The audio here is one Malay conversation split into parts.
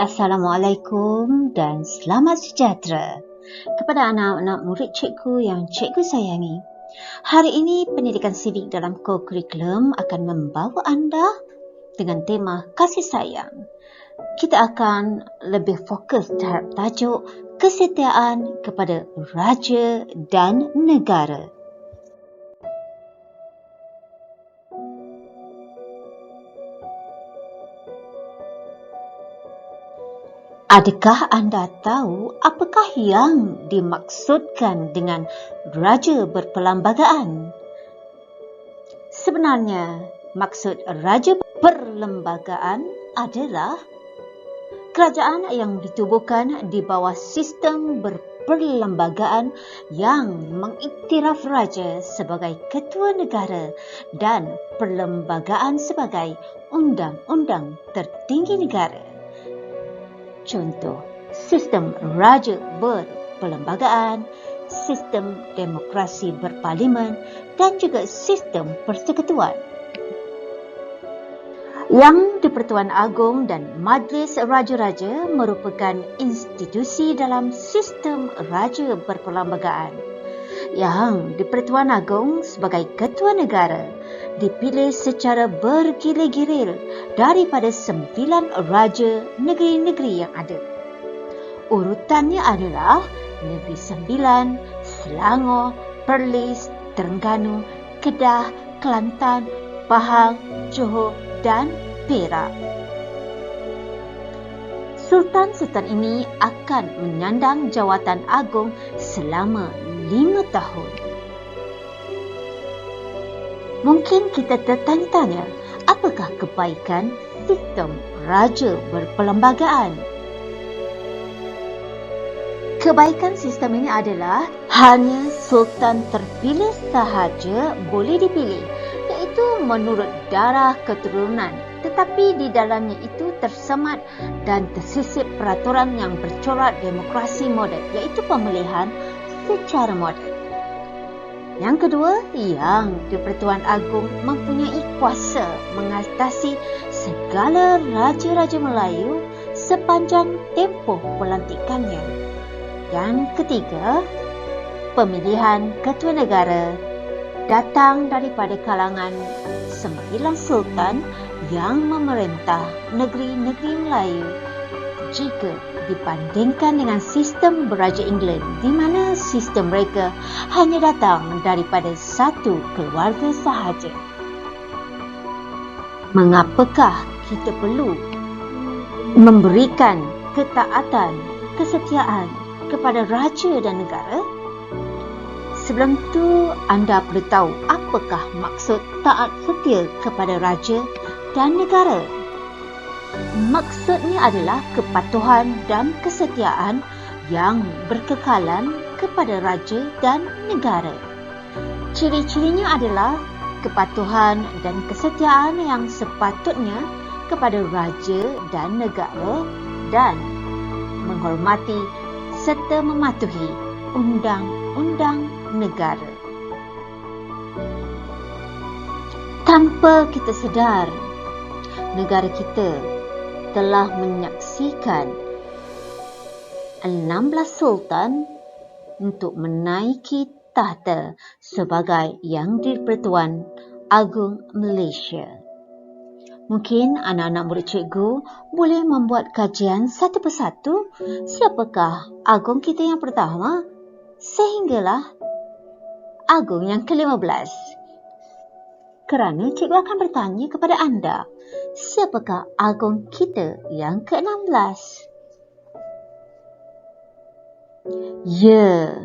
Assalamualaikum dan selamat sejahtera kepada anak-anak murid cikgu yang cikgu sayangi. Hari ini pendidikan sivik dalam kurikulum akan membawa anda dengan tema kasih sayang. Kita akan lebih fokus terhadap tajuk kesetiaan kepada raja dan negara. Adakah anda tahu apakah yang dimaksudkan dengan raja berperlembagaan? Sebenarnya, maksud raja perlembagaan adalah kerajaan yang ditubuhkan di bawah sistem berperlembagaan yang mengiktiraf raja sebagai ketua negara dan perlembagaan sebagai undang-undang tertinggi negara. Contoh, sistem raja berperlembagaan, sistem demokrasi berparlimen dan juga sistem persekutuan. Yang di-Pertuan Agong dan Majlis Raja-Raja merupakan institusi dalam sistem raja berperlembagaan. Yang di-Pertuan Agong sebagai ketua negara dipilih secara bergilir-gilir daripada 9 raja negeri-negeri yang ada. Urutannya adalah Negeri Sembilan, Selangor, Perlis, Terengganu, Kedah, Kelantan, Pahang, Johor dan Perak. Sultan-sultan ini akan menyandang jawatan agung selama 5 tahun. Mungkin kita tertanya-tanya, apakah kebaikan sistem raja berperlembagaan? Kebaikan sistem ini adalah hanya sultan terpilih sahaja boleh dipilih, iaitu menurut darah keturunan, tetapi di dalamnya itu tersemat dan tersisip peraturan yang bercorak demokrasi moden, iaitu pemilihan secara moden. Yang kedua, yang di-Pertuan Agong mempunyai kuasa mengatasi segala raja-raja Melayu sepanjang tempoh pelantikannya. Yang ketiga, pemilihan ketua negara datang daripada kalangan 9 sultan yang memerintah negeri-negeri Melayu jika dibandingkan dengan sistem beraja England di mana sistem mereka hanya datang daripada satu keluarga sahaja. Mengapakah kita perlu memberikan ketaatan, kesetiaan kepada raja dan negara? Sebelum itu, anda perlu tahu apakah maksud taat setia kepada raja dan negara. Maksudnya adalah kepatuhan dan kesetiaan yang berkekalan kepada raja dan negara. Ciri-cirinya adalah kepatuhan dan kesetiaan yang sepatutnya kepada raja dan negara dan menghormati serta mematuhi undang-undang negara. Tanpa kita sedar, negara kita telah menyaksikan 16 sultan untuk menaiki tahta sebagai Yang di-Pertuan Agong Malaysia. Mungkin anak-anak murid cikgu boleh membuat kajian satu persatu siapakah Agong kita yang pertama sehinggalah Agong yang ke-15. Kerana cikgu akan bertanya kepada anda, siapakah Agong kita yang ke-16? Ya,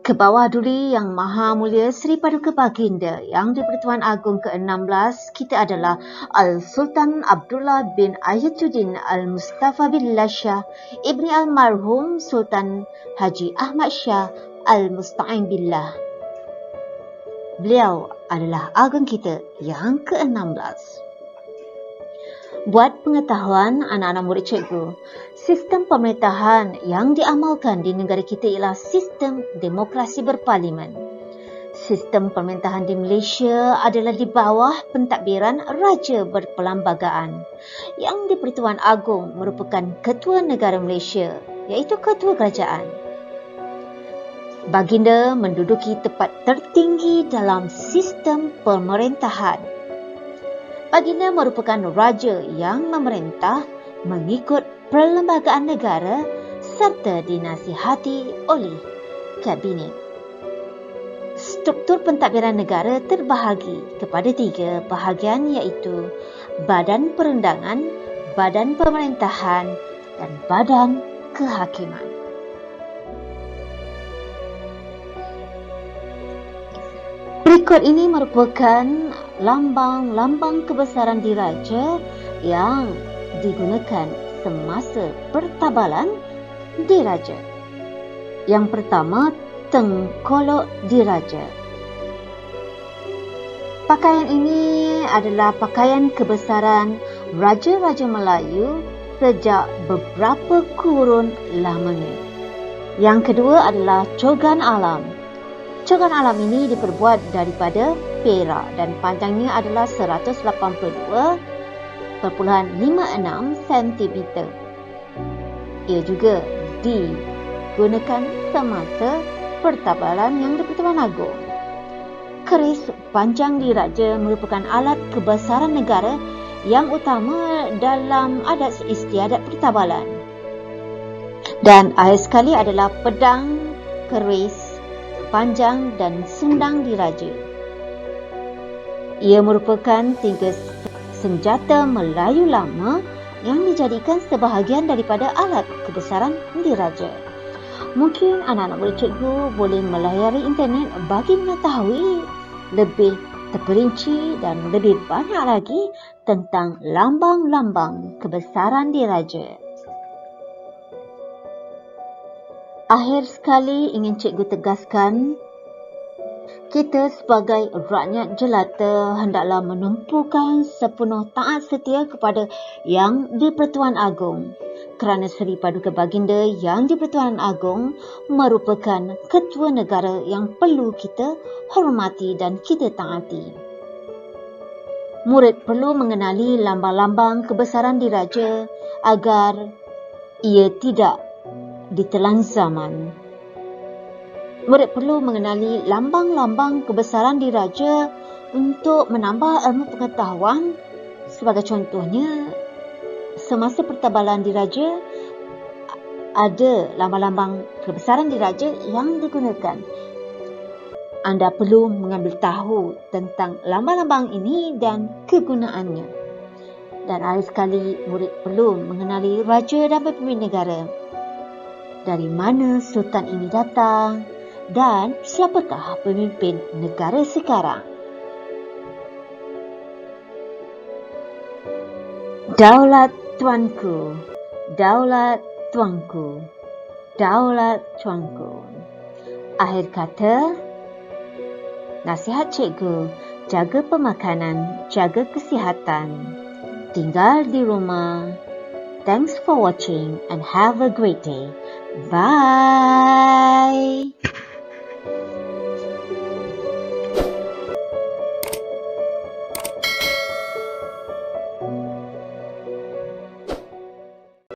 ke bawah duli Yang Maha Mulia Seri Paduka Baginda Yang di-Pertuan Agong ke-16 kita adalah Al-Sultan Abdullah bin Ayatuddin Al-Mustafa Billah Shah Ibni Almarhum Sultan Haji Ahmad Shah Al-Musta'in Billah. Beliau adalah agong kita yang ke-16. Buat pengetahuan anak-anak murid cikgu, sistem pemerintahan yang diamalkan di negara kita ialah sistem demokrasi berparlimen. Sistem pemerintahan di Malaysia adalah di bawah pentadbiran Raja Berperlembagaan yang di-Pertuan Agong merupakan Ketua Negara Malaysia, iaitu Ketua Kerajaan. Baginda menduduki tempat tertinggi dalam sistem pemerintahan. Baginda merupakan raja yang memerintah mengikut perlembagaan negara serta dinasihati oleh Kabinet. Struktur pentadbiran negara terbahagi kepada 3 bahagian iaitu Badan Perundangan, Badan Pemerintahan dan Badan Kehakiman. Berikut ini merupakan lambang-lambang kebesaran diraja yang digunakan semasa pertabalan diraja. Yang pertama, Tengkolok Diraja. Pakaian ini adalah pakaian kebesaran Raja-Raja Melayu sejak beberapa kurun lamanya. Yang kedua adalah Cogan Alam. Cogan Alam ini diperbuat daripada perak dan panjangnya adalah 182.56 cm. Ia juga digunakan semasa pertabalan yang di-Pertuan Agong. Keris panjang diraja merupakan alat kebesaran negara yang utama dalam adat istiadat pertabalan. Dan akhir sekali adalah pedang, keris panjang dan sundang diraja. Ia merupakan 3 senjata Melayu lama yang dijadikan sebahagian daripada alat kebesaran diraja. Mungkin anak-anak murid cikgu boleh melayari internet bagi mengetahui lebih terperinci dan lebih banyak lagi tentang lambang-lambang kebesaran diraja. Akhir sekali ingin cikgu tegaskan, kita sebagai rakyat jelata hendaklah menumpukan sepenuh taat setia kepada Yang di-Pertuan Agong, kerana Seri Paduka Baginda Yang di-Pertuan Agong merupakan ketua negara yang perlu kita hormati dan kita taati. Murid perlu mengenali lambang-lambang kebesaran diraja agar ia tidak ditelan zaman. Murid perlu mengenali lambang-lambang kebesaran diraja untuk menambah ilmu pengetahuan. Sebagai contohnya, semasa pertabalan diraja ada lambang-lambang kebesaran diraja yang digunakan. Anda perlu mengambil tahu tentang lambang-lambang ini dan kegunaannya. Dan akhir sekali, murid perlu mengenali raja dan pemimpin negara. Dari mana sultan ini datang dan siapakah pemimpin negara sekarang? Daulat tuanku, daulat tuanku, daulat tuanku. Akhir kata, nasihat cikgu, jaga pemakanan, jaga kesihatan, tinggal di rumah. Thanks for watching and have a great day. Bye.